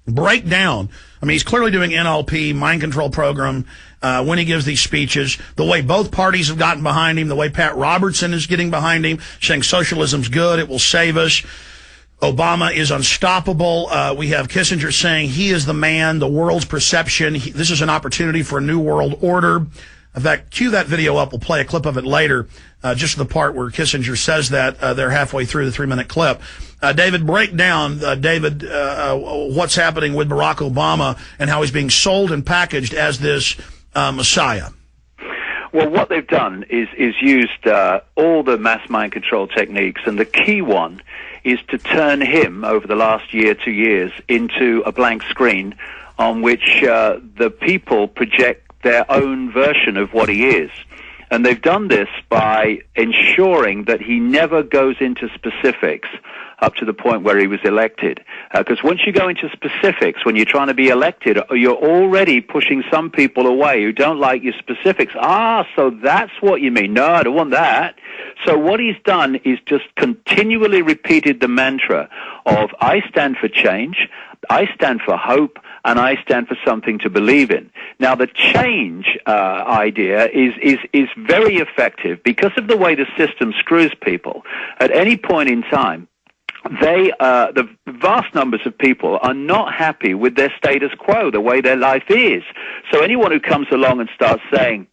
break down. I mean, he's clearly doing NLP, mind control program, when he gives these speeches, the way both parties have gotten behind him, the way Pat Robertson is getting behind him, saying socialism's good, it will save us. Obama is unstoppable. We have Kissinger saying he is the man, the world's perception. This is an opportunity for a new world order. In fact, cue that video up. We'll play a clip of it later, just the part where Kissinger says that. They're halfway through the 3-minute clip. David, break down, what's happening with Barack Obama and how he's being sold and packaged as this messiah. Well, what they've done is used all the mass mind control techniques, and the key one is to turn him, over the last year, 2 years, into a blank screen on which the people project their own version of what he is. And they've done this by ensuring that he never goes into specifics up to the point where he was elected. Because once you go into specifics, when you're trying to be elected, you're already pushing some people away who don't like your specifics. So that's what you mean. No, I don't want that. So what he's done is just continually repeated the mantra of, I stand for change, I stand for hope, and I stand for something to believe in. Now, the change idea is very effective because of the way the system screws people. At any point in time, the vast numbers of people are not happy with their status quo, the way their life is. So anyone who comes along and starts saying,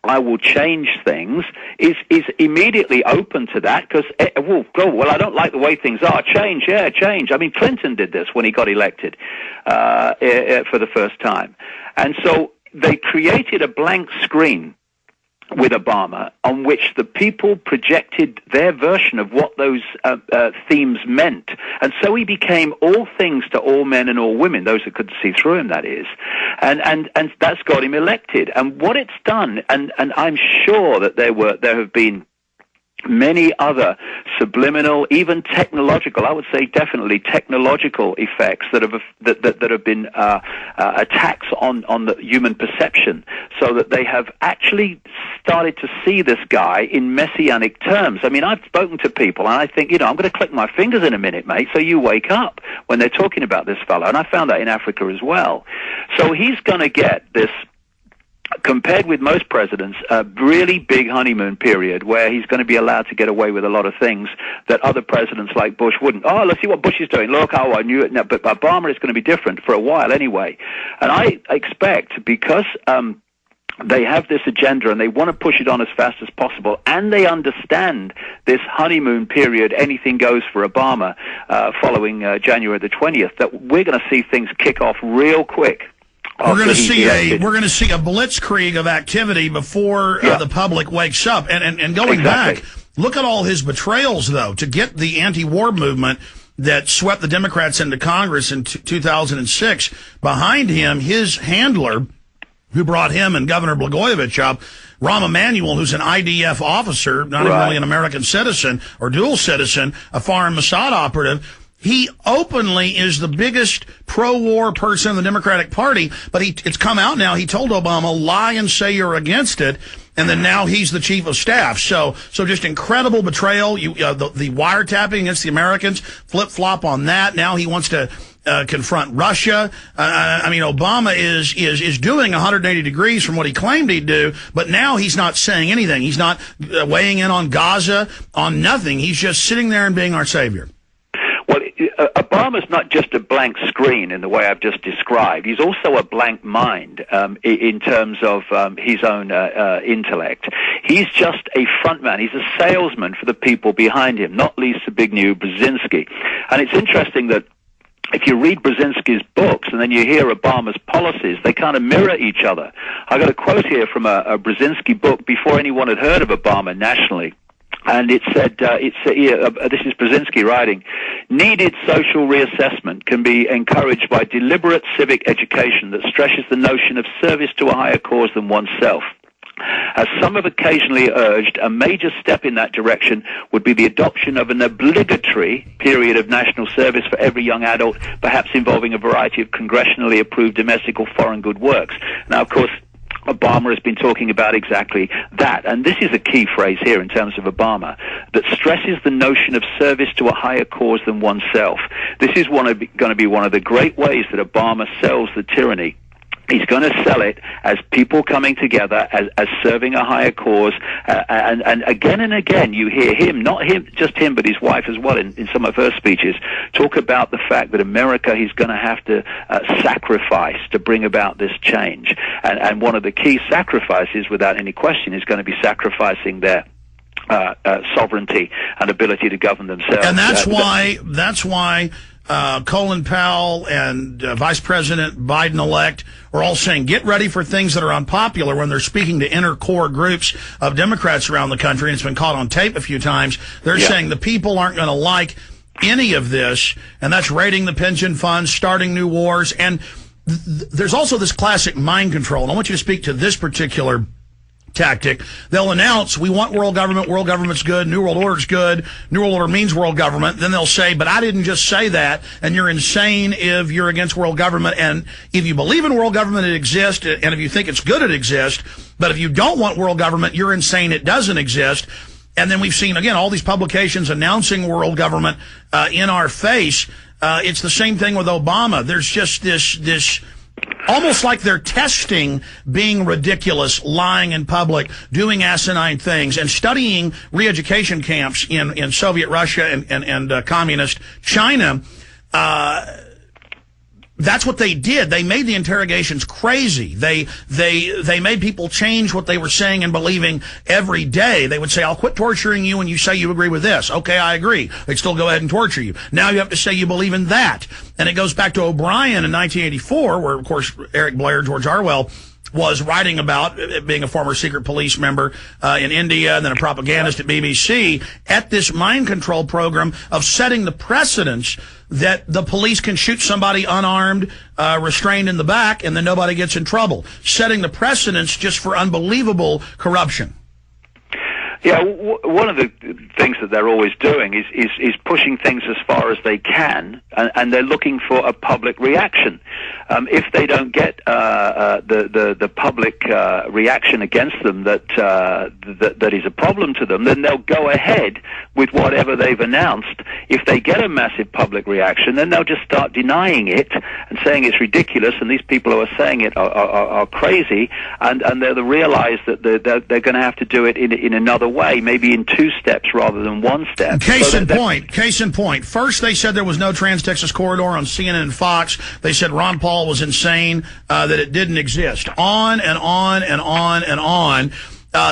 I will change things, is immediately open to that because, well, I don't like the way things are. Change, yeah, change. I mean, Clinton did this when he got elected for the first time. And so they created a blank screen with Obama on which the people projected their version of what those themes meant. And so he became all things to all men and all women, those that could see through him, that is. And that's got him elected. And what it's done, and I'm sure that there have been many other subliminal, even technological, I would say definitely technological effects that have been attacks on the human perception, so that they have actually started to see this guy in messianic terms. I mean, I've spoken to people, and I think, I'm going to click my fingers in a minute, mate, so you wake up when they're talking about this fellow. And I found that in Africa as well. So he's going to get this, compared with most presidents, a really big honeymoon period where he's going to be allowed to get away with a lot of things that other presidents like Bush wouldn't. Oh, let's see what Bush is doing. Look, I knew it. No, but Obama is going to be different for a while anyway. And I expect, because they have this agenda and they want to push it on as fast as possible, and they understand this honeymoon period, anything goes for Obama, following January the 20th, that we're going to see things kick off real quick. We're going to see a blitzkrieg of activity before the public wakes up. And going back, look at all his betrayals, though, to get the anti-war movement that swept the Democrats into Congress in 2006. Behind him, his handler, who brought him and Governor Blagojevich up, Rahm Emanuel, who's an IDF officer, not even really an American citizen or dual citizen, a foreign Mossad operative. He openly is the biggest pro-war person in the Democratic Party, but it's come out now. He told Obama, lie and say you're against it, and then now he's the chief of staff. So just incredible betrayal. The wiretapping against the Americans, flip-flop on that. Now he wants to confront Russia. I mean, Obama is doing 180 degrees from what he claimed he'd do, but now he's not saying anything. He's not weighing in on Gaza, on nothing. He's just sitting there and being our savior. Well, Obama's not just a blank screen in the way I've just described. He's also a blank mind in terms of his own intellect. He's just a frontman. He's a salesman for the people behind him, not least the big new Brzezinski. And it's interesting that if you read Brzezinski's books and then you hear Obama's policies, they kind of mirror each other. I got a quote here from a Brzezinski book before anyone had heard of Obama nationally. And it said, this is Brzezinski writing, needed social reassessment can be encouraged by deliberate civic education that stretches the notion of service to a higher cause than oneself. As some have occasionally urged, a major step in that direction would be the adoption of an obligatory period of national service for every young adult, perhaps involving a variety of congressionally approved domestic or foreign good works. Now, of course, Obama has been talking about exactly that. And this is a key phrase here in terms of Obama, that stresses the notion of service to a higher cause than oneself. This is going to be one of the great ways that Obama sells the tyranny. He's going to sell it as people coming together, as serving a higher cause, and again you hear him, not him, just him, but his wife as well, in some of her speeches, talk about the fact that America, he's going to have to sacrifice to bring about this change. And one of the key sacrifices, without any question, is going to be sacrificing their sovereignty and ability to govern themselves. And that's why Colin Powell and Vice President Biden-elect are all saying, get ready for things that are unpopular when they're speaking to inner core groups of Democrats around the country, and it's been caught on tape a few times. They're saying the people aren't going to like any of this, and that's raiding the pension funds, starting new wars, and there's also this classic mind control, and I want you to speak to this particular tactic. They'll announce, we want world government's good, New World Order's good, New World Order means world government. Then they'll say, but I didn't just say that, and you're insane if you're against world government, and if you believe in world government, it exists, and if you think it's good, it exists, but if you don't want world government, you're insane, it doesn't exist. And then we've seen, again, all these publications announcing world government in our face. It's the same thing with Obama. There's just this almost like they're testing being ridiculous, lying in public, doing asinine things, and studying re-education camps in Soviet Russia and communist China. That's what they did. They made the interrogations crazy. They made people change what they were saying and believing every day. They would say, I'll quit torturing you when you say you agree with this. Okay, I agree. They'd still go ahead and torture you. Now you have to say you believe in that. And it goes back to O'Brien in 1984, where, of course, Eric Blair, George Orwell, was writing about being a former secret police member in India and then a propagandist at BBC, at this mind control program of setting the precedence that the police can shoot somebody unarmed, restrained in the back, and then nobody gets in trouble. Setting the precedence just for unbelievable corruption. Yeah, one of the things that they're always doing is pushing things as far as they can, and they're looking for a public reaction. If they don't get the public reaction against them that is a problem to them, then they'll go ahead with whatever they've announced. If they get a massive public reaction, then they'll just start denying it and saying it's ridiculous, and these people who are saying it are crazy, and they'll realize that they're going to have to do it in another way, maybe in two steps rather than one step. Case in point. First, they said there was no Trans-Texas Corridor on CNN and Fox. They said Ron Paul was insane, that it didn't exist. On and on and on and on.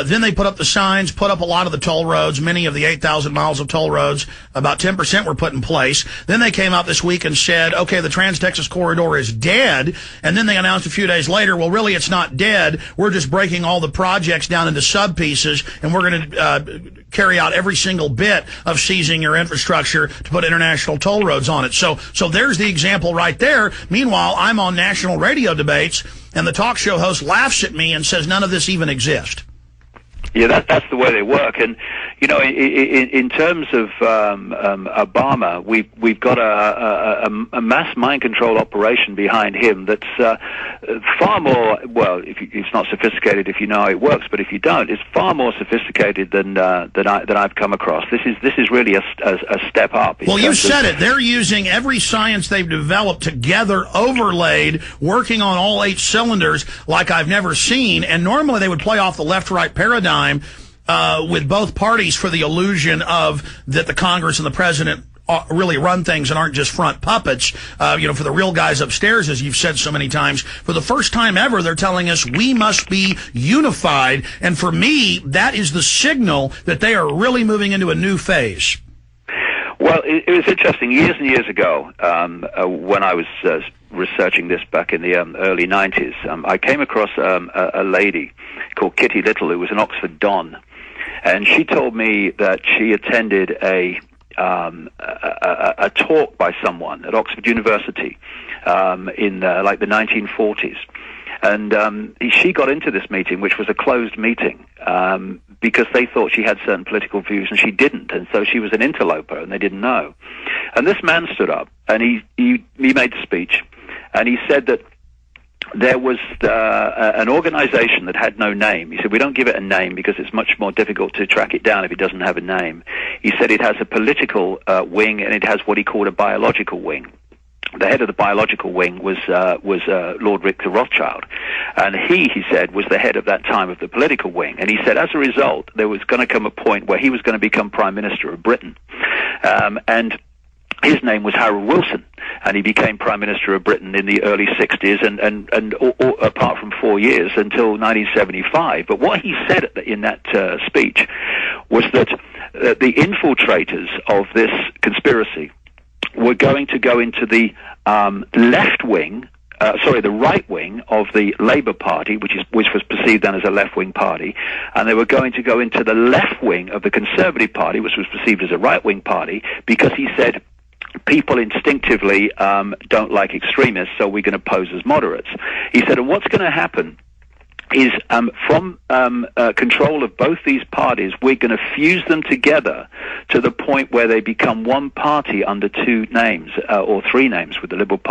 Then they put up the signs, put up a lot of the toll roads, many of the 8,000 miles of toll roads, about 10% were put in place. Then they came out this week and said, okay, the Trans-Texas Corridor is dead. And then they announced a few days later, well, really, it's not dead. We're just breaking all the projects down into sub-pieces, and we're going to carry out every single bit of seizing your infrastructure to put international toll roads on it. So there's the example right there. Meanwhile, I'm on national radio debates, and the talk show host laughs at me and says none of this even exists. Yeah, that's the way they work. And, you know, in terms of Obama, we've got a mass mind control operation behind him that's far more, well, it's not sophisticated if you know how it works, but if you don't, it's far more sophisticated than I've come across. This is really a step up. Well, you said it. They're using every science they've developed together, overlaid, working on all 8 cylinders like I've never seen. And normally they would play off the left-right paradigm with both parties for the illusion of that the Congress and the president really run things and aren't just front puppets, for the real guys upstairs, as you've said so many times. For the first time ever, they're telling us we must be unified. And for me, that is the signal that they are really moving into a new phase. Well, it was interesting. Years and years ago, when I was researching this back in the early 90s, I came across a lady called Kitty Little, who was an Oxford Don, and she told me that she attended a talk by someone at Oxford University in like the 1940s. And she got into this meeting, which was a closed meeting, because they thought she had certain political views and she didn't, and so she was an interloper and they didn't know. And this man stood up and he made the speech, and he said that there was an organization that had no name. He said, we don't give it a name because it's much more difficult to track it down if it doesn't have a name. He said it has a political wing, and it has what he called a biological wing. The head of the biological wing was Lord Richter Rothschild, and he said, was the head of that time of the political wing. And he said, as a result, there was going to come a point where he was going to become Prime Minister of Britain, and his name was Harold Wilson, and he became Prime Minister of Britain in the early 60s, and apart from 4 years until 1975. But what he said in that speech was that the infiltrators of this conspiracy were going to go into the left wing, the right wing of the Labour Party, which was perceived then as a left-wing party, and they were going to go into the left wing of the Conservative Party, which was perceived as a right-wing party, because he said people instinctively don't like extremists, so we're going to pose as moderates. He said, and what's going to happen is from control of both these parties, we're going to fuse them together to the point where they become one party under two names, or three names with the Liberal Party.